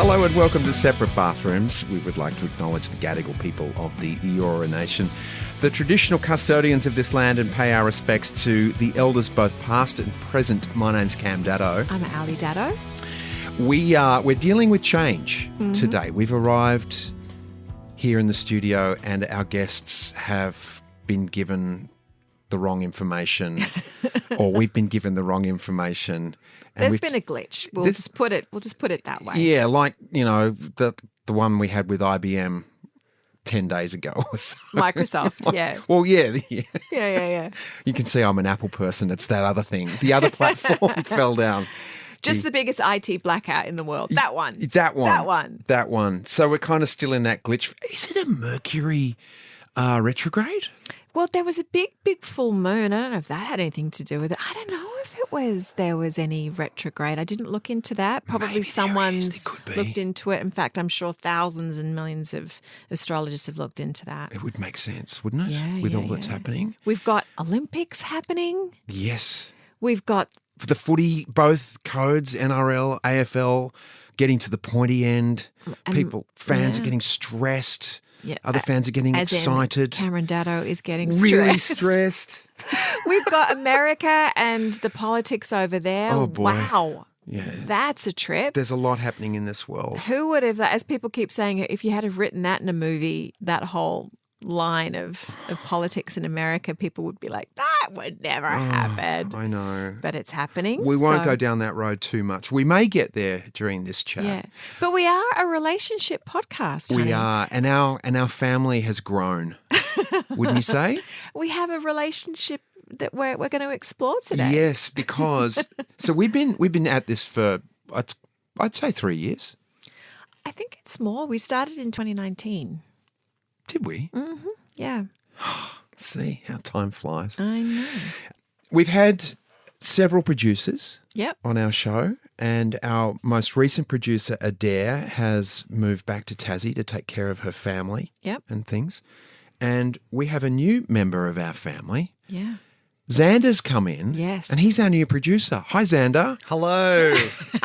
Hello and welcome to Separate Bathrooms. We would like to acknowledge the Gadigal people of the Eora Nation, the traditional custodians of this land, and pay our respects to the elders both past and present. My name's Cam Daddo. I'm Ali Daddo. We're dealing with change today. We've arrived here in the studio and our guests have been given the wrong information or we've been given the wrong information. And There's been a glitch. We'll just put it that way. Yeah, like, you know, the one we had with IBM 10 days ago or so. Microsoft, yeah. Well, yeah. Yeah. You can see I'm an Apple person. It's that other thing. The other platform fell down. Just the biggest IT blackout in the world. That one. That one. So we're kind of still in that glitch. Is it a Mercury retrograde? Well, there was a big full moon. I don't know if that had anything to do with it. I don't know if there was any retrograde. I didn't look into that. Probably Maybe someone's there could be. looked into it. In fact, I'm sure thousands and millions of astrologers have looked into that. It would make sense, wouldn't it? Yeah, with yeah, all that's yeah. happening. We've got Olympics happening. Yes. We've got For the footy, both codes, NRL, AFL, getting to the pointy end. Fans are getting stressed. Yeah, Other fans are getting as in excited. Cameron Daddo is getting stressed. Really stressed. We've got America and the politics over there. Oh, boy. Wow. Yeah. That's a trip. There's a lot happening in this world. Who would have, as people keep saying, if you had have written that in a movie, that whole line of politics in America, people would be like, that would never happen. I know. But it's happening. We won't so- go down that road too much. We may get there during this chat. Yeah. But we are a relationship podcast, honey. We are. And our family has grown. Wouldn't you say? We have a relationship that we're going to explore today. Yes, because so we've been at this for I'd say 3 years. I think it's more. We started in 2019. Did we? Yeah. See how time flies. I know. We've had several producers Yep. on our show, and our most recent producer, Adair, has moved back to Tassie to take care of her family Yep. and things. And we have a new member of our family. Yeah. Xander's come in. Yes. And he's our new producer. Hi, Xander. Hello.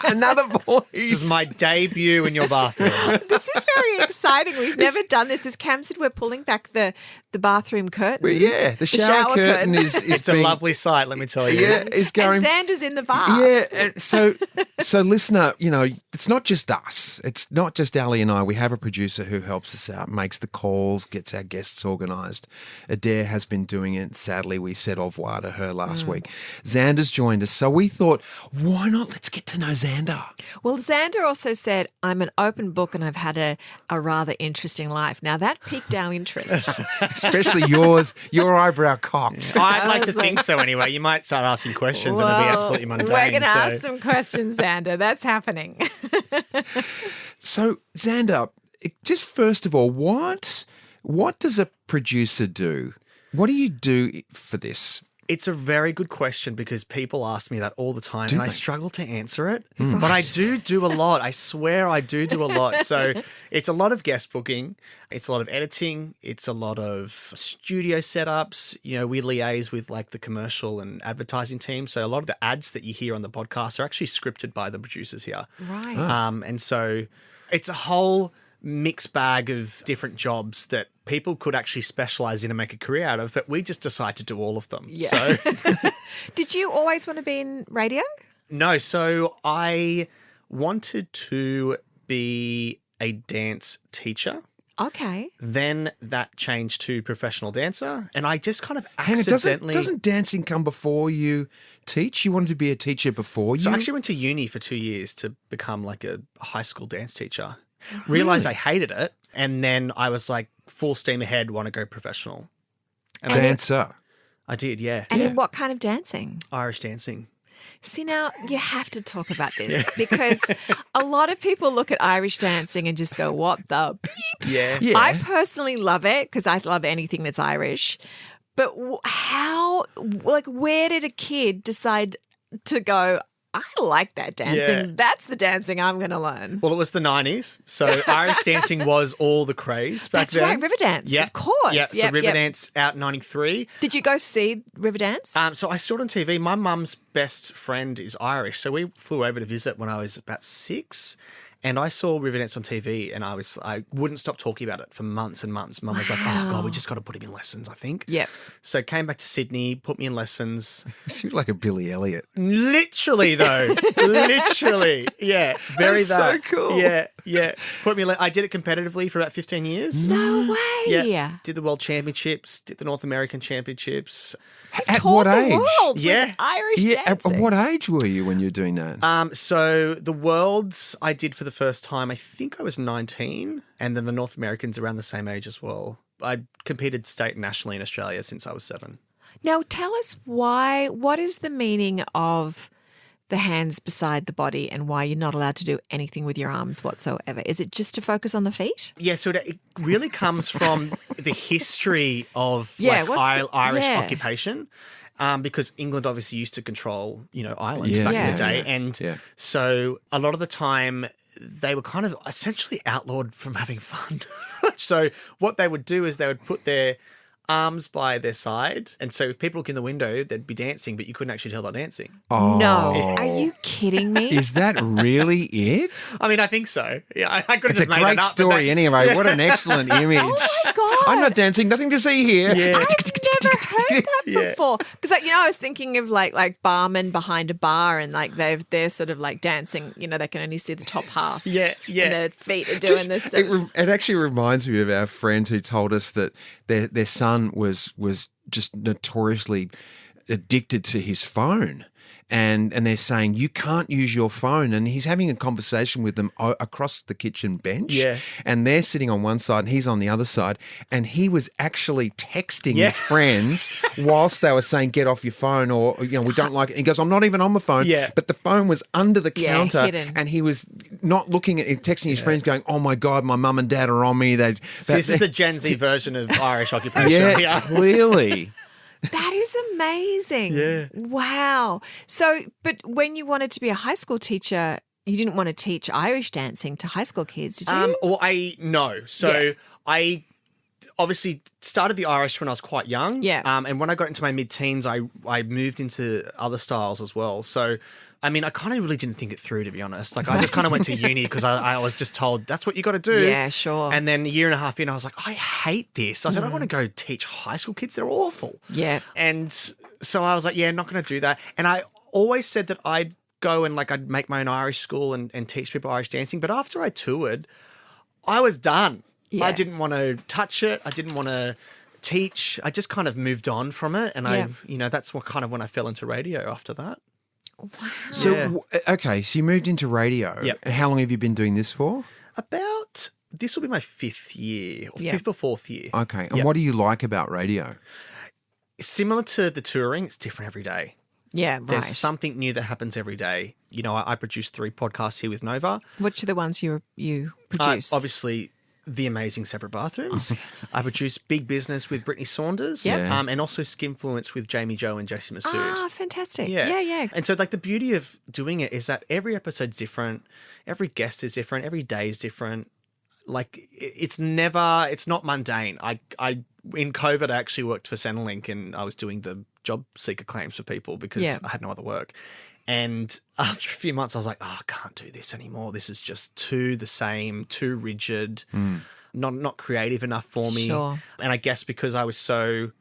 Another voice. This is my debut in your bathroom. This is very exciting. We've never done this. As Cam said, we're pulling back the bathroom curtain. Well, yeah, the shower curtain is It's a being- lovely sight, let me tell you. Yeah, is going. And Xander's in the bath. Yeah, and so listener, you know, it's not just us. It's not just Ali and I. We have a producer who helps us out, makes the calls, gets our guests organised. Adair has been doing it. Sadly, we said au revoir to her last week. Xander's joined us, so we thought, why not? Let's get to know Xander. Well, Xander also said, I'm an open book and I've had a rather interesting life. Now, that piqued our interest. Especially yours, your eyebrow cocked. I'd like was to think so anyway. You might start asking questions and it'll be absolutely mundane. We're going to so. ask some questions, Xander. That's happening. So, Xander, just first of all, what does a producer do? What do you do for this? It's a very good question because people ask me that all the time and I they? struggle to answer it. But I do a lot. I swear I do a lot. So it's a lot of guest booking. It's a lot of editing. It's a lot of studio setups. You know, we liaise with like the commercial and advertising team. So a lot of the ads that you hear on the podcast are actually scripted by the producers here. Right. And so it's a whole mixed bag of different jobs that people could actually specialize in and make a career out of, but we just decide to do all of them. Yeah. So Did you always want to be in radio? no, so I wanted to be a dance teacher. Okay. Then that changed to professional dancer, and I just kind of Hang on, accidentally. doesn't dancing come before you teach? You wanted to be a teacher before you? So I actually went to uni for 2 years to become like a high school dance teacher. Realized I hated it, and then I was like, full steam ahead, want to go professional. And dancer. I did, yeah. And in what kind of dancing? Irish dancing. See, now you have to talk about this because a lot of people look at Irish dancing and just go, what the beep? Yeah. Yeah. I personally love it because I love anything that's Irish. But where did a kid decide to go, I like that dancing. Yeah. That's the dancing I'm going to learn. Well, it was the 90s, so Irish dancing was all the craze back That's then. right, Riverdance, Yeah. of course. Yeah, so Yep, yep. Riverdance out in 93. Did you go see Riverdance? So I saw it on TV. My mum's best friend is Irish, so we flew over to visit when I was about 6. And I saw Riverdance on TV, and I wouldn't stop talking about it for months and months. Mum was like, "Oh God, we just got to put him in lessons." I think. Yep. So came back to Sydney, put me in lessons. You're like a Billy Elliot. Literally though, literally, yeah, very That's so cool. yeah. Put me. I did it competitively for about 15 years. No way. Yeah, did the World Championships, did the North American Championships. At Toured what age? the world Yeah. with Irish Yeah, at dancing. what age were you when you were doing that? So the Worlds I did for the first time. I think I was 19, and then the North Americans around the same age as well. I competed state and nationally in Australia since I was 7. Now, tell us what is the meaning of the hands beside the body and why you're not allowed to do anything with your arms whatsoever? Is it just to focus on the feet? Yeah, so it really comes from the history of Yeah, Irish yeah. occupation. Because England obviously used to control, Ireland Yeah, back in yeah, the day. yeah, And yeah. so a lot of the time they were kind of essentially outlawed from having fun. So what they would do is they would put their arms by their side. And so if people look in the window, they'd be dancing, but you couldn't actually tell they're dancing. Oh. No. Are you kidding me? Is that really it? I mean, I think so. Yeah, I could have It's just a made great that up. but story that- anyway. What an excellent image. Oh my God. I'm not dancing. Nothing to see here. Yeah. I've never heard that Yeah. before. Because I was thinking of like barmen behind a bar and like they're sort of like dancing. They can only see the top half. Yeah, yeah. And their feet are doing Just- this stuff. it actually reminds me of our friend who told us that their son was just notoriously addicted to his phone. And they're saying, you can't use your phone. And he's having a conversation with them across the kitchen bench. Yeah. And they're sitting on one side and he's on the other side. And he was actually texting Yeah. his friends whilst they were saying, get off your phone, or, we don't like it. He goes, I'm not even on my phone. Yeah. But the phone was under the Yeah, counter. hidden. And he was not looking at it, texting his friends going, oh my God, my mum and dad are on me. So this is the Gen Z version of Irish occupation. yeah, clearly. That is amazing. Yeah. Wow. So, but when you wanted to be a high school teacher, you didn't want to teach Irish dancing to high school kids, did you? No. So Yeah. I obviously started the Irish when I was quite young. Yeah. And when I got into my mid-teens, I moved into other styles as well. So, I mean, I kind of really didn't think it through, to be honest. Like, I just kind of went to uni because I was just told that's what you got to do. Yeah, sure. And then a year and a half in, I was like, I hate this. I said, I want to go teach high school kids. They're awful. Yeah. And so I was like, yeah, not going to do that. And I always said that I'd go and I'd make my own Irish school and teach people Irish dancing. But after I toured, I was done. Yeah. I didn't want to touch it. I didn't want to teach. I just kind of moved on from it. And that's what kind of when I fell into radio after that. Wow. So, Yeah. okay, so you moved into radio. Yep. How long have you been doing this for? This will be my 5th year, or Yeah. 5th or 4th year. Okay. And Yep. what do you like about radio? Similar to the touring, it's different every day. Yeah, right. There's something new that happens every day. I produce 3 podcasts here with Nova. Which are the ones you produce? Obviously, the amazing Separate Bathrooms. I produce Big Business with Brittany Saunders. Yep. Yeah. And also Skinfluence with Jamie Joe and Jason Masood. Ah, fantastic. Yeah. And so, the beauty of doing it is that every episode's different, every guest is different, every day is different. It's not mundane. In COVID, I actually worked for Centrelink and I was doing the job seeker claims for people because Yeah. I had no other work. And after a few months, I was like, I can't do this anymore. This is just too the same, too rigid, not creative enough for me. Sure. And I guess because I was so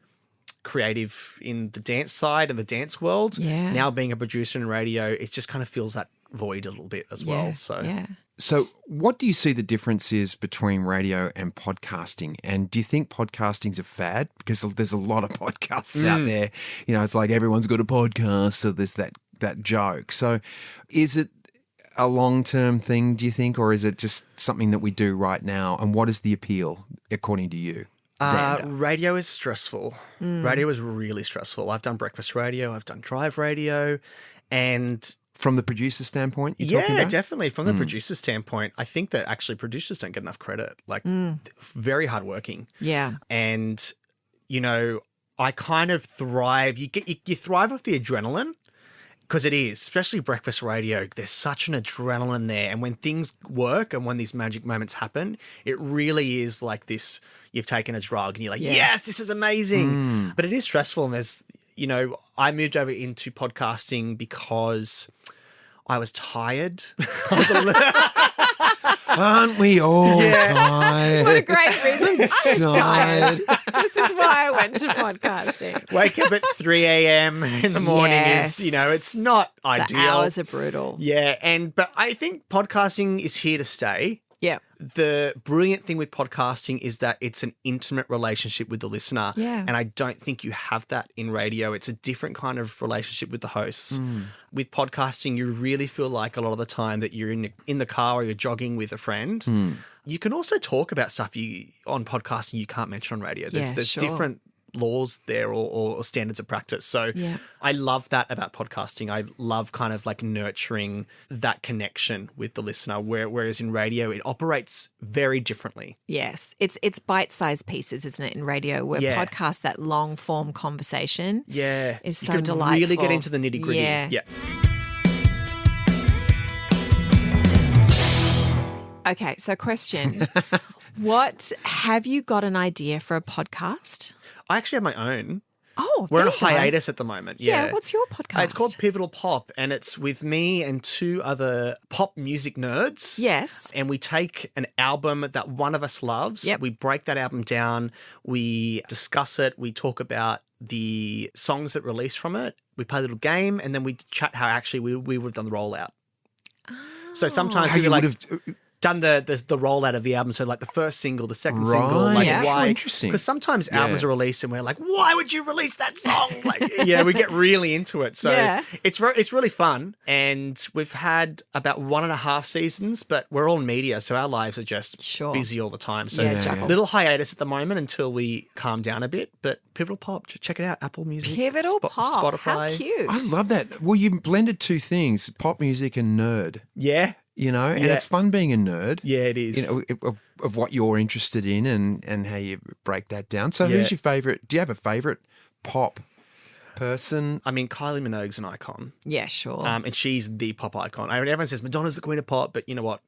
creative in the dance side and the dance world, Yeah. now being a producer in radio, it just kind of fills that void a little bit as well. So yeah. So, what do you see the difference is between radio and podcasting? And do you think podcasting's a fad? Because there's a lot of podcasts out there. It's like everyone's got a podcast, so there's that joke. So, is it a long-term thing, do you think, or is it just something that we do right now? And what is the appeal, according to you, Xander? radio is stressful. Radio is really stressful. I've done breakfast radio, I've done drive radio, and From the producer standpoint, you're talking yeah, about? definitely. From the producer standpoint, I think that actually producers don't get enough credit. Very hardworking. Yeah. And, I kind of thrive. You thrive off the adrenaline because it is, especially breakfast radio. There's such an adrenaline there. And when things work and when these magic moments happen, it really is like this, you've taken a drug and you're like, yes, this is amazing. But it is stressful. And there's, I moved over into podcasting because I was tired. I was a little- Aren't we all What a tired? great reason. I was tired. Tired. This is why I went to podcasting. Wake up at 3 a.m. in the morning Yes. is, it's not ideal. The hours are brutal. Yeah, but I think podcasting is here to stay. Yeah. The brilliant thing with podcasting is that it's an intimate relationship with the listener. Yeah. And I don't think you have that in radio. It's a different kind of relationship with the hosts. With podcasting, you really feel like a lot of the time that you're in the car or you're jogging with a friend. You can also talk about stuff on podcasting you can't mention on radio. There's Sure. different laws there or standards of practice. So Yeah. I love that about podcasting. I love kind of like nurturing that connection with the listener, whereas in radio it operates very differently. Yes. It's bite-sized pieces, isn't it, in radio, where Yeah. podcast, that long-form conversation. Yeah. Is you so can delightful. really get into the nitty-gritty. Yeah. Okay, so question. Have you got an idea for a podcast? I actually have my own. Oh, We're on a there you go. hiatus at the moment. Yeah. What's your podcast? It's called Pivotal Pop, and it's with me and two other pop music nerds. Yes. And we take an album that one of us loves. Yep. We break that album down. We discuss it. We talk about the songs that released from it. We play a little game, and then we chat how actually we would have done the rollout. So sometimes How we you like would have done the rollout of the album. So like the first single, the second single, Right. like Yeah. why? Oh, interesting. Because sometimes albums Yeah. are released and we're like, why would you release that song? Like, we get really into it. So Yeah. it's really fun. And we've had about 1.5 seasons, but we're all in media, so our lives are just Sure. busy all the time. So Yeah, Jackal. little hiatus at the moment until we calm down a bit. But Pivotal Pop, check it out. Apple Music, Pivotal Pop. Spotify. How cute. I love that. Well, you blended two things, pop music and nerd, Yeah, and Yeah. it's fun being a nerd. yeah, it is. Of what you're interested in and how you break that down. So Yeah. who's your favorite? Do you have a favorite pop person? I mean, Kylie Minogue's an icon. Yeah, sure. And she's the pop icon. I mean, everyone says Madonna's the queen of pop, but you know what?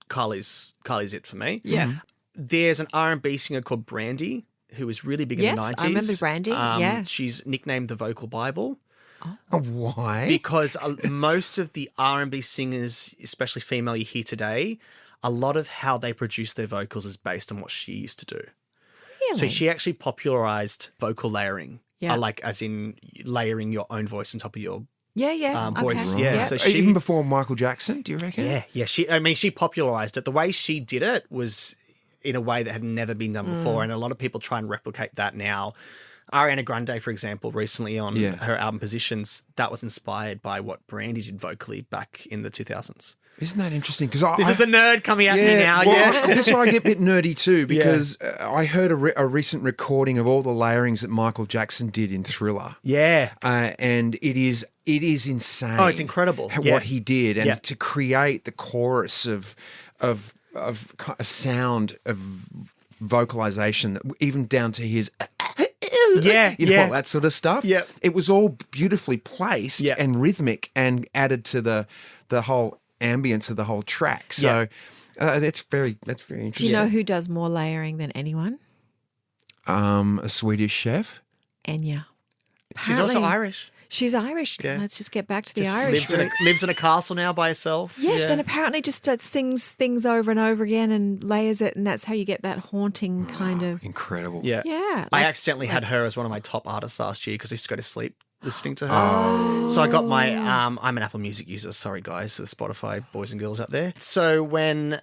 Kylie's it for me. yeah. There's an R&B singer called Brandy who was really big in Yes, the 90s. I remember Brandy, yeah. She's nicknamed the Vocal Bible Why? because most of the R&B singers, especially female you hear today, a lot of how they produce their vocals is based on what she used to do. Really? So she actually popularized vocal layering. Yeah. Like as in layering your own voice on top of your Yeah. voice. Okay. Yeah. So she, Even before Michael Jackson, do you reckon? Yeah. She popularized it. The way she did it was in a way that had never been done before, and a lot of people try and replicate that now. Ariana Grande, for example, recently on her album Positions, that was inspired by what Brandy did vocally back in the 2000s. Isn't that interesting? Because This is the nerd coming at me now. well, this is why I get a bit nerdy too, because I heard a recent recording of all the layerings that Michael Jackson did in Thriller. Yeah. And it is insane. Oh, it's incredible. What he did, and Yeah. to create the chorus of sound of vocalization, even down to his Yeah, all that sort of stuff. Yeah. It was all beautifully placed Yeah. and rhythmic, and added to the whole ambience of the whole track. So that's very Do interesting. you know who does more layering than anyone? A Swedish chef. Enya. She's also Apparently- Irish. She's Irish. Yeah. Let's just get back to the Just Irish roots. lives in a castle now by herself. Yes, Yeah. and apparently just sings things over and over again and layers it, and that's how you get that haunting kind of. Incredible. Yeah. Yeah, I like- accidentally had her as one of my top artists last year because I used to go to sleep listening to her. So I got my I'm an Apple Music user. Sorry guys, the Spotify boys and girls out there. So when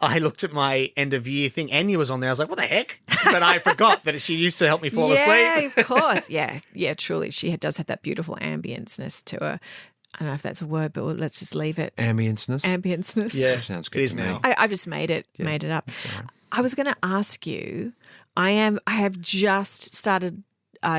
I looked at my end of year thing, Enya was on there. I was like, what the heck? But I forgot that she used to help me fall yeah, asleep. of course. Yeah, truly. She does have that beautiful ambience-ness to her. I don't know if that's a word, but let's just leave it. Ambience-ness. Ambience-ness. Yeah, Sounds good it is to me. now. I just made it up. I was going to ask you, I have just started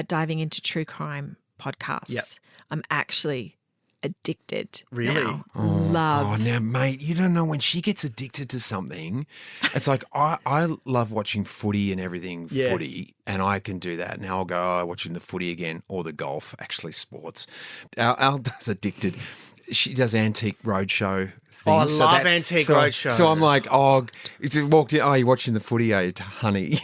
diving into true crime podcasts. Yep. I'm actually addicted. Really? now. Love. Oh, now, mate, you don't know when she gets addicted to something. It's like I love watching footy and everything Yeah. footy, and I can do that. Now I'll go watching the footy again or the golf, actually sports. Al does addicted. She does Antique Roadshow thing. Oh, I So love Antique Roadshow. So I'm like, it's walked in. Oh, you're watching the footy, honey?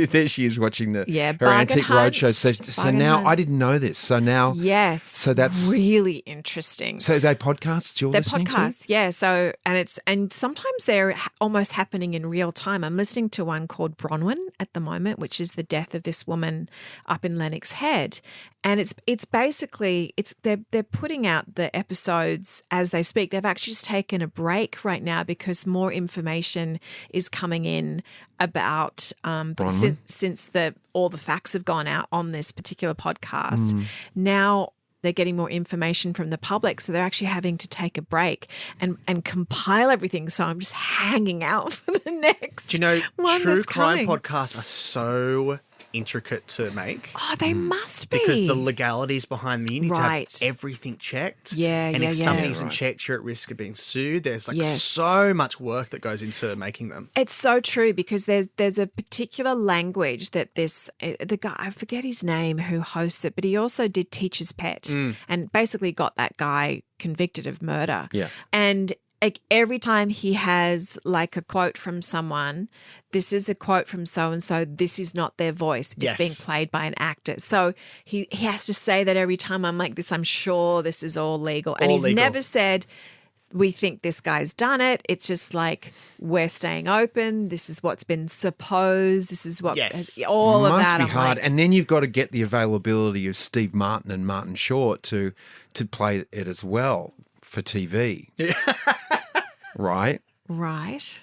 There she is watching her Bargain Antique Hunt. Roadshow. So Bargain now Hunt. I didn't know this. So now, Yes. So that's really interesting. So they podcasts you're They're listening podcasts, yeah. So and sometimes they're almost happening in real time. I'm listening to one called Bronwyn at the moment, which is the death of this woman up in Lennox Head, and it's basically they're putting out the episodes as they speak. They've actually just taken a break right now because more information is coming in about but since all the facts have gone out on this particular podcast. Now they're getting more information from the public, so they're actually having to take a break and compile everything. So I'm just hanging out for the next. Do you know, one true that's crime coming. podcasts are so intricate to make. Oh, they must be. Because the legalities behind them, you need Right. to have everything checked. Yeah, and yeah, if yeah. something isn't Right. checked, you're at risk of being sued. There's Yes. so much work that goes into making them. It's so true because there's a particular language that the guy, I forget his name, who hosts it, but he also did Teacher's Pet and basically got that guy convicted of murder. Yeah. And like every time he has like a quote from someone, this is a quote from so and so. This is not their voice. It's Yes. being played by an actor. So he has to say that every time I'm like this. I'm sure this is all legal, and All he's legal. never said, we think this guy's done it. It's just like, we're staying open. This is what's been supposed. This is what Yes. all of must that. be I'm hard. like, And then you've got to get the availability of Steve Martin and Martin Short to play it as well for TV. Right? right.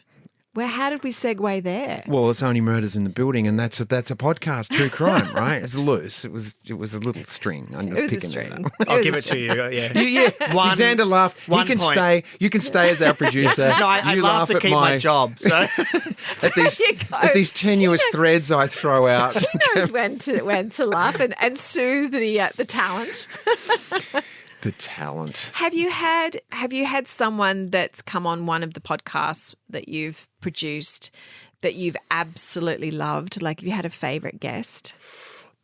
Well, how did we segue there? Well, it's Only Murders in the Building, and that's a podcast, true crime, right? It's loose. It was a little string. I'm just It was a picking string. it up. It I'll was give a it to string. you. Yeah. Yeah, One- Susander laughed. You 1 can point. stay. You can stay as our producer. No, I You love to at keep my job. So at these you go. at these tenuous threads I throw out. He knows when to laugh and soothe the talent. The talent. Have you had someone that's come on one of the podcasts that you've produced that you've absolutely loved? Like, have you had a favorite guest?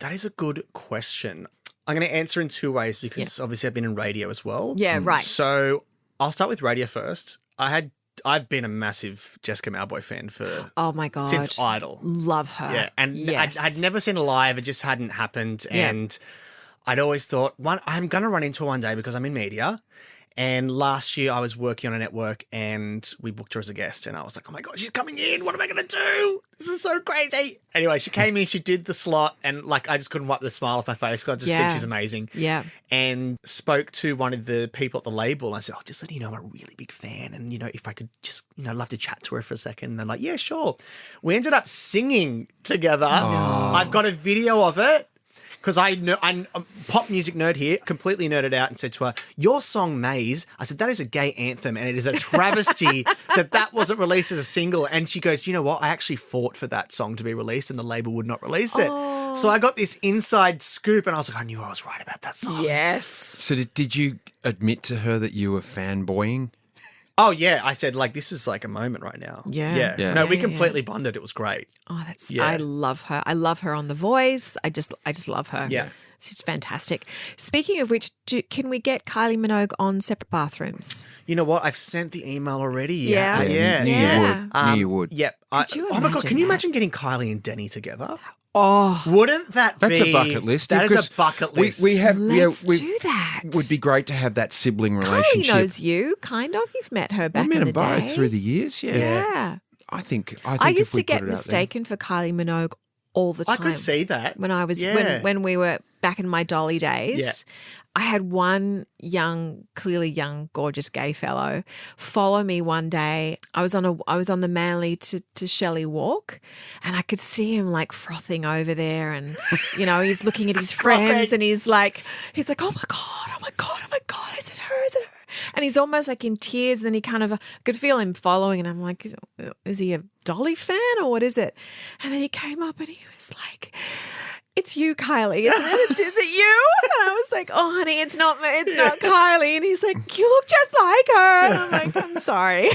that is a good question. I'm going to answer in two ways because obviously I've been in radio as well. Yeah, right. So I'll start with radio first. I've been a massive Jessica Mauboy fan for Oh my God. since Idol. Love her. Yeah, and yes. I'd never seen her live. It just hadn't happened. Yeah. And I'd always thought, I'm going to run into her one day because I'm in media. And last year I was working on a network and we booked her as a guest. And I was like, oh my God, she's coming in. What am I going to do? This is so crazy. Anyway, she came in, she did the slot. And like, I just couldn't wipe the smile off my face because I just think she's amazing. Yeah. And spoke to one of the people at the label. And I said, oh, just let you know, I'm a really big fan. And, if I could just, love to chat to her for a second. And they're like, yeah, sure. We ended up singing together. I've got a video of it. Because I'm a pop music nerd here, completely nerded out and said to her, your song Maze, I said, that is a gay anthem and it is a travesty that wasn't released as a single. And she goes, you know what? I actually fought for that song to be released and the label would not release it. So I got this inside scoop and I was like, I knew I was right about that song. Yes. So did you admit to her that you were fanboying? Oh, yeah. I said, this is like a moment right now. Yeah. Yeah. No, we Yeah, completely bonded. It was great. Oh, that's Yeah. I love her. I love her on The Voice. I just love her. Yeah. She's fantastic. Speaking of which, can we get Kylie Minogue on separate bathrooms? You know what? I've sent the email already. Yeah. Yeah. Knew Yeah. you would. Knew you would. Yep. Could you oh my God, imagine can you that? imagine getting Kylie and Denny together? Oh, Wouldn't that That's be... a bucket list. That is because a bucket we- list. We have. let's we do that. Would be great to have that sibling Kylie relationship. knows you, kind of. You've met her back I've met in them the both day. through the years. Yeah. Yeah. I think. I used if we to get put it out there- mistaken for Kylie Minogue all the I time. could see that. when I was Yeah. when we were back in my Dolly days. Yeah. I had one clearly young, gorgeous gay fellow follow me one day. I was on the Manly to Shelley Walk, and I could see him like frothing over there, and he's looking at his friends, and he's like, oh my God, oh my God, oh my God, is it her? Is it her? And he's almost like in tears. And then he kind of could feel him following, and I'm like, is he a Dolly fan or what is it? And then he came up and he was like, it's you, Kylie, isn't it? Is it you? And I was like, oh, honey, it's not me. It's not Kylie. And he's like, you look just like her. And I'm like, I'm sorry.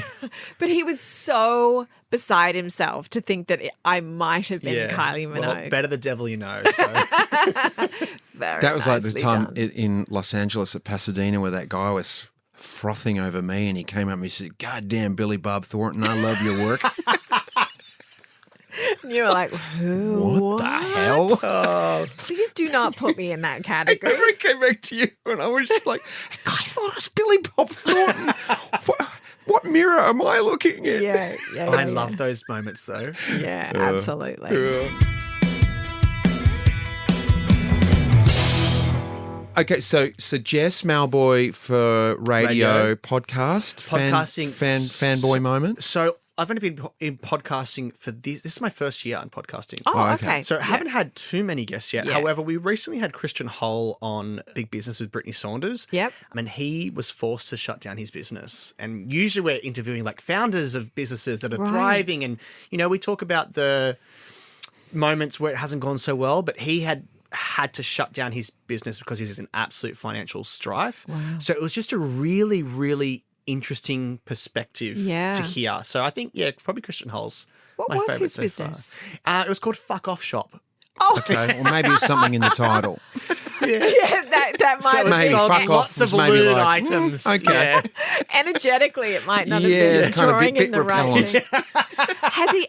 But he was so beside himself to think that I might have been Kylie Minogue. Well, better the devil you know. So. Very That was like the nicely time done. in Los Angeles at Pasadena where that guy was frothing over me, and he came up and he said, "God damn, Billy Bob Thornton, I love your work." And you were like, who? What the hell? Oh, Please do not put me in that category. I came back to you, and I was just like, "I thought I was Billy Bob Thornton. What mirror am I looking in?" Yeah, I love those moments though. Yeah, absolutely. Okay, so Jess Malboy for radio. podcast, Podcasting. fanboy moment. So I've only been in podcasting for this. This is my first year in podcasting. Oh, okay. okay. So I haven't had too many guests yet. Yeah. However, we recently had Christian Hull on Big Business with Brittany Saunders. Yep. I mean, he was forced to shut down his business. And usually we're interviewing like founders of businesses that are Right. thriving. And, you know, we talk about the moments where it hasn't gone so well, but he had to shut down his business because he was in absolute financial strife. Wow. So it was just a really, really interesting perspective Yeah. to hear. So I think, yeah, probably Christian Hull's What my was favourite his so business? far. It was called Fuck Off Shop. Oh, Okay, well maybe it's something in the title. yeah, that So might it Maybe sold Fuck Off lots of was maybe lewd like, items. okay. Yeah. energetically it might not have Yeah, been it's kind of drawing bit in the right repellent. thing.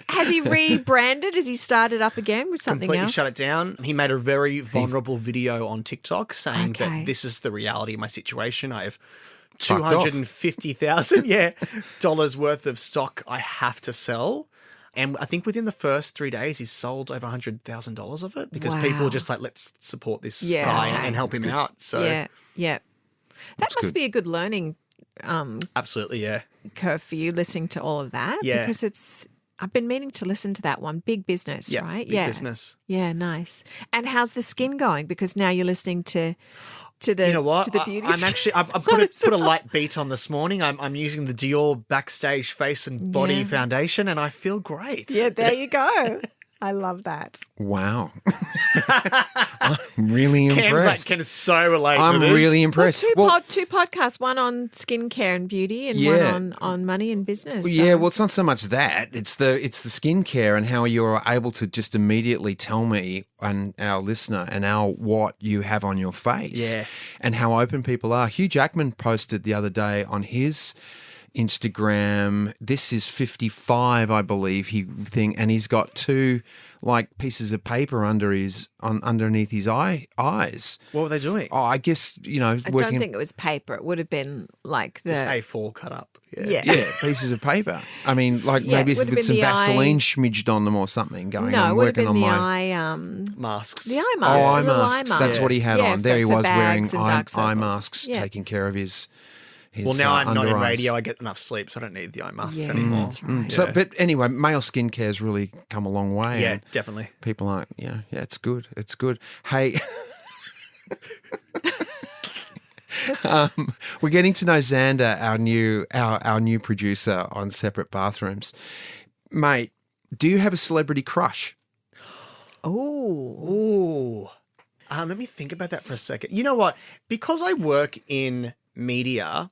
Has he rebranded? Has he started up again with something Completely else? shut it down. He made a very vulnerable video on TikTok saying Okay. that this is the reality of my situation. I have Fucked off. $250,000 dollars worth of stock I have to sell. And I think within the first 3 days, he's sold over $100,000 of it because people Wow. are just like, let's support this Yeah, guy okay. and help him out. So Yeah. That must good. be a good learning absolutely, yeah. curve for you listening to all of that. Yeah. Because I've been meaning to listen to that one. Big business, Yeah, right? big business. Yeah, nice. And how's the skin going? Because now you're listening to the You know what? to the beauty. I'm actually I've put a light beat on this morning. I'm using the Dior Backstage Face and Body Yeah. Foundation, and I feel great. Yeah, there you go. I love that. Wow. I'm really Cam's impressed. like can so relate. I'm to this. really impressed. Two podcasts, one on skincare and beauty, and Yeah. one on money and business. Yeah, so- well, it's not so much that. It's the skincare and how you're able to just immediately tell me and our listener and what you have on your face. Yeah. And how open people are. Hugh Jackman posted the other day on his Instagram, this is 55, I believe, and he's got two like pieces of paper underneath his eyes. What were they doing? Oh, I guess, I don't think it was paper. It would have been like the Just A4 cut up. yeah. Yeah, pieces of paper. I mean, like Yeah, maybe it would have with been some the eye- Vaseline schmidged on them or something going No, on, it would have working been on the my... eye Masks. the eye Oh, masks. eye the little masks. That's what he had Yeah, on. There he for was wearing bags and eye dark circles. masks, Yeah. taking care of his Well, now I'm not under in eyes. radio. I get enough sleep, so I don't need the eye masks Yeah, anymore. that's right. So, but anyway, male skincare has really come a long way. Yeah, and definitely. people aren't. Yeah, it's good. It's good. Hey. We're getting to know Xander, our new producer on Separate Bathrooms. Mate, do you have a celebrity crush? Oh, Ooh. Let me think about that for a second. You know what? Because I work in media,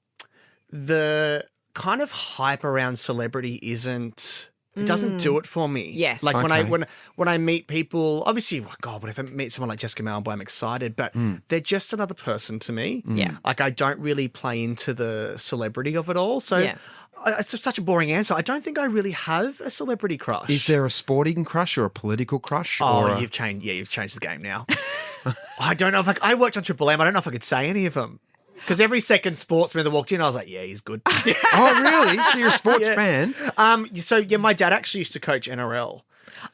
the kind of hype around celebrity it doesn't do it for me. Yes. Like Okay. when I meet people, obviously, oh God, if I meet someone like Jessica Malboy, I'm excited, but they're just another person to me. Yeah. Like I don't really play into the celebrity of it all. So Yeah. it's such a boring answer. I don't think I really have a celebrity crush. Is there a sporting crush or a political crush? Oh, or a- you've changed. Yeah, you've changed the game now. I don't know if I worked on Triple M. I don't know if I could say any of them because every second sportsman that walked in, I was like, yeah, he's good. Oh, really? So you're a sports Yeah. fan? So yeah, my dad actually used to coach NRL.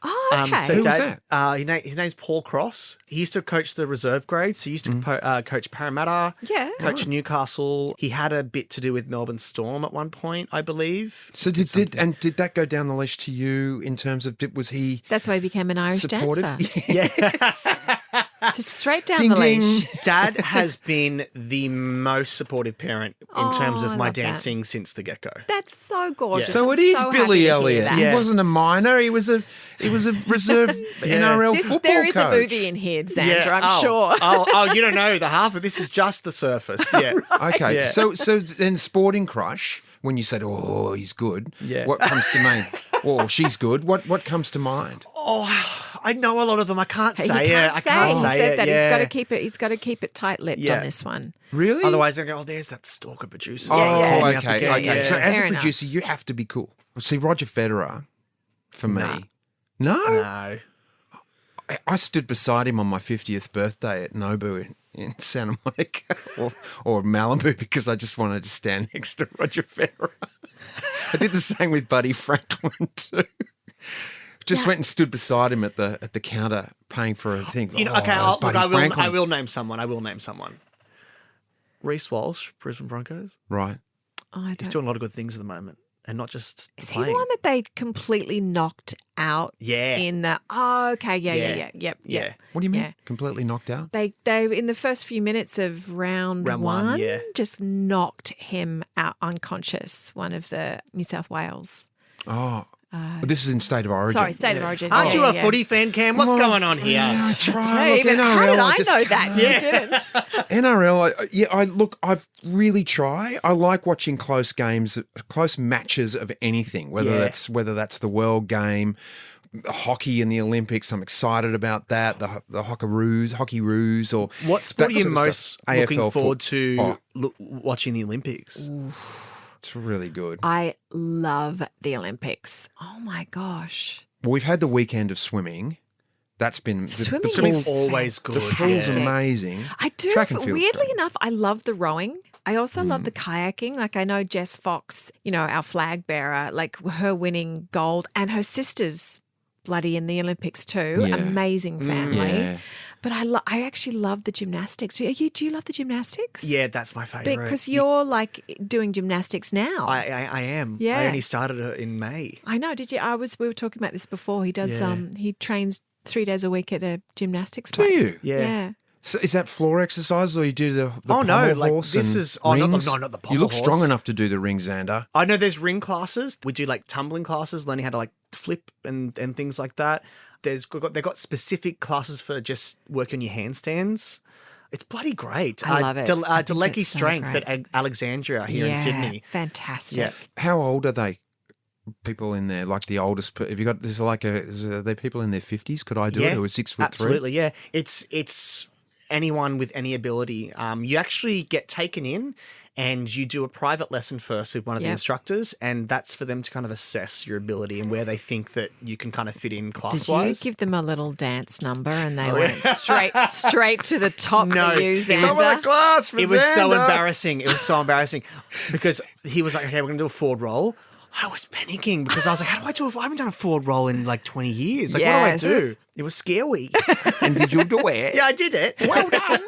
oh, okay. So Who was Dad, his name's Paul Cross. He used to coach the reserve grades. So he used to coach Parramatta, Yeah. coach Newcastle. He had a bit to do with Melbourne Storm at one point, I believe. So did that go down the leash to you in terms of was he That's why he became an Irish supportive? dancer. Yeah. Just straight down Ding, the ding. leash. Dad has been the most supportive parent in terms Oh, of I my love that. dancing since the get-go. That's so gorgeous. So I'm it is so happy Billy to hear Elliot. that. He Yeah. wasn't a minor. He was a reserve NRL football There is coach. a movie in here, Xandra, I'm sure. Oh, you don't know the half of this is just the surface. Yeah. Okay, Yeah. so then sporting crush. When you said, "Oh, he's good," Yeah. what comes to mind? Or she's good. What comes to mind? I know a lot of them. I can't He say it. can't I say. can't He say said it. that yeah. he's got to keep it tight-lipped Yeah. on this one. Really? Otherwise, they go, there's that stalker producer. Oh, coming up okay. again." Okay. Yeah. So as Fair a enough. producer, you have to be cool. See, Roger Federer, for me. Nah. No? No. I stood beside him on my 50th birthday at Nobu in Santa Monica or Malibu because I just wanted to stand next to Roger Federer. I did the same with Buddy Franklin too. Just went and stood beside him at the counter paying for a thing. You know, Oh, okay, look, I Franklin. will name someone. Reece Walsh, Brisbane Broncos. Right. I He's don't. doing a lot of good things at the moment, and not just Is he playing. the one that they completely knocked out? Yeah. In the okay, Yeah. yep. What do you mean? Yeah. Completely knocked out? They in the first few minutes of round Round one, one, yeah. just knocked him out unconscious. One of the New South Wales. Oh. This is in State of Origin. Sorry, State of Origin. Aren't you Yeah, a yeah. footy fan, Cam? What's going on here? Yeah, I try. Hey, Look, but how did NRL, I just know that? can't. You didn't. NRL, I've really tried. I like watching close games, close matches of anything, whether Yeah. that's the World Game, hockey in the Olympics. I'm excited about that. The Hockeyroos, or What sport that are you sort of most stuff. looking AFL forward to Oh. watching the Olympics? It's really good. I love the Olympics. Oh my gosh. Well, we've had the weekend of swimming. That's been Swimming the Swimming's is always good. The pool's fantastic. amazing. I do. Track and field. Weirdly enough, I love the rowing. I also love Mm. the kayaking. Like I know Jess Fox, our flag bearer, like her winning gold, and her sister's bloody in the Olympics too. Yeah. Amazing family. Yeah. But I actually love the gymnastics. Do you love the gymnastics? Yeah, that's my favourite. Because you're like doing gymnastics now. I am. Yeah. I only started it in May. I know. Did you? We were talking about this before. He does. Yeah. He trains 3 days a week at a gymnastics Do place. you? Yeah. Yeah. So is that floor exercise, or you do the Oh, no, pommel like, horse this and is- oh, not the- rings? no, not the You pommel look strong horse. enough to do the ring, Xander. I know there's ring classes. We do like tumbling classes, learning how to like flip and things like that. They've got specific classes for just working your handstands. It's bloody great. I love it. I think Delecki that's so Strength great. at Alexandria here in Sydney. Fantastic. Yeah. How old are they? People in there, like the oldest. Have you got? Are they people in their 50s? Could I do it? Who are 6'3"? Absolutely, yeah. It's anyone with any ability. You actually get taken in and you do a private lesson first with one of the Yep. instructors, and that's for them to kind of assess your ability and where they think that you can kind of fit in Did you class-wise. give them a little dance number and they Oh, went yeah. straight to the top No, for you, it was- Xander? Top of the class for It was so Xander. embarrassing. It was so embarrassing because he was like, okay, we're going to do a forward roll. I was panicking because I was like, how do I do I haven't done a forward roll in like 20 years. Like, Yes. what do I do? It was scary. And did you do it? Yeah, I did it. Well done.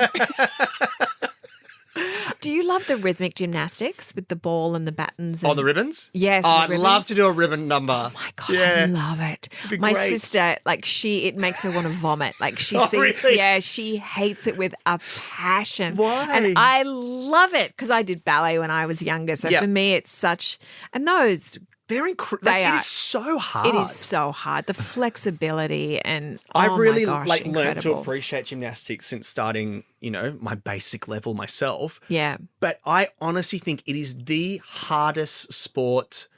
Do you love the rhythmic gymnastics with the ball and the battens? On and- the ribbons? Yes, Oh, the I'd love ribbons. to do a ribbon number. Oh my God, Yeah. I love it. be My great. sister, like it makes her want to vomit. Like she Oh, sees, really? yeah, she hates it with a passion. Why? And I love it because I did ballet when I was younger. So Yeah. for me, it's such, and those, They're incredible. They It are. is so hard. it is so hard. The flexibility and I've oh really my gosh, learned to incredible. appreciate gymnastics since starting, my basic level myself. Yeah. But I honestly think it is the hardest sport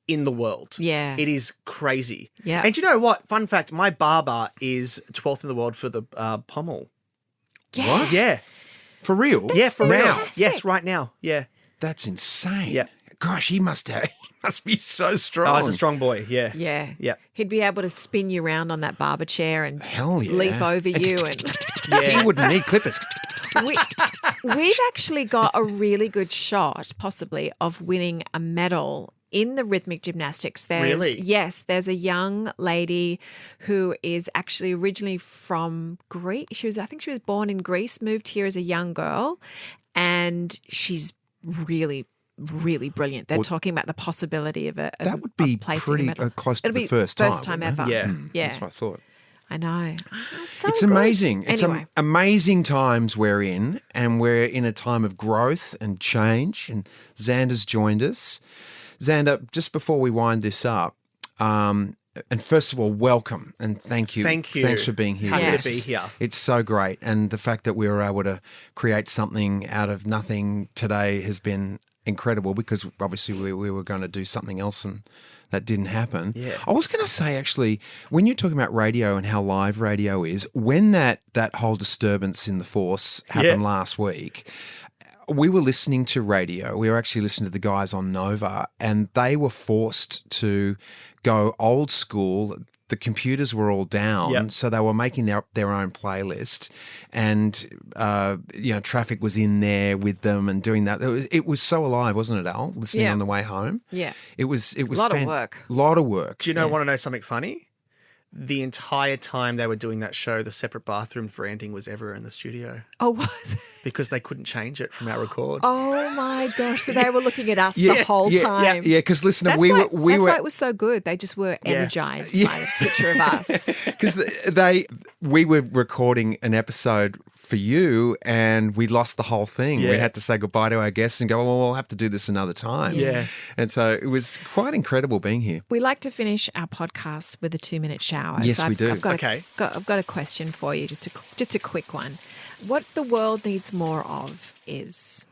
in the world. Yeah. It is crazy. Yeah. And you know what? Fun fact, my barber is 12th in the world for the pommel. Yeah. What? Yeah. For real? Yeah, for real. Now? Yes, right now. Yeah. That's insane. Yeah. Gosh, he must be so strong. Oh, he's a strong boy. Yeah. Yeah. Yeah. He'd be able to spin you around on that barber chair and Hell yeah. leap over you and He wouldn't need clippers. we've actually got a really good shot, possibly, of winning a medal in the rhythmic gymnastics. Really? Yes, there's a young lady who is actually originally from Greece. I think she was born in Greece, moved here as a young girl, and she's really, really brilliant. They're talking about the possibility of That would be placing a pretty medal. close to It'll the be first time. First time wouldn't it? ever. Yeah. Yeah. That's what I thought. I know. So It's good. amazing. It's Anyway. amazing times we're in, and we're in a time of growth and change. And Xander's joined us. Xander, just before we wind this up, and first of all, welcome and thank you. Thank you. Thanks for being here. Happy with to be us. here. It's so great, and the fact that we were able to create something out of nothing today has been incredible because obviously we were going to do something else and that didn't happen. Yeah. I was going to say, actually, when you're talking about radio and how live radio is, when that whole disturbance in the force happened last week, we were listening to radio. We were actually listening to the guys on Nova, and they were forced to go old school. The computers were all down, so they were making their own playlist, and Traffic was in there with them and doing that. It was so alive, wasn't it, Al? Listening on the way home. Yeah, it was a lot of work. Lot of work. Do you want to know something funny? The entire time they were doing that show, the separate bathrooms branding was everywhere in the studio. Oh, was it? Because they couldn't change it from our record. Oh my gosh! So they were looking at us the whole time. Yeah. Because listen, that's why it was so good. They just were energized by the picture of us. Because we were recording an episode for you, and we lost the whole thing. Yeah. We had to say goodbye to our guests and go, well, we'll have to do this another time. Yeah. And so it was quite incredible being here. We like to finish our podcasts with a 2-minute shower. Yes, so we do. I've got a question for you, just a quick one. What the world needs more of is?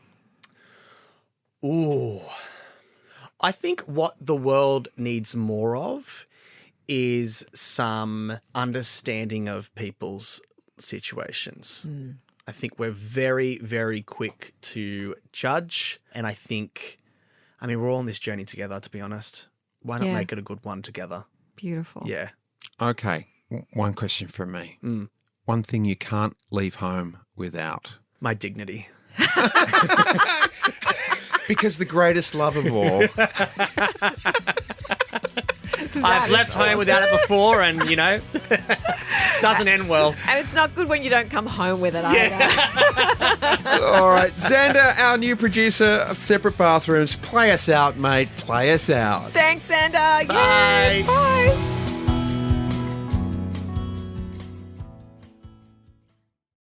Ooh. I think what the world needs more of is some understanding of people's situations. I think we're very, very quick to judge. And I think, we're all on this journey together, to be honest. Why not make it a good one together? Beautiful. Yeah. Okay. One question from me. One thing you can't leave home without. My dignity. Because the greatest love of all. I've left home without it before and, doesn't end well. And it's not good when you don't come home with it either. All right. Xander, our new producer of Separate Bathrooms, play us out, mate. Play us out. Thanks, Xander. Bye. Yay. Bye.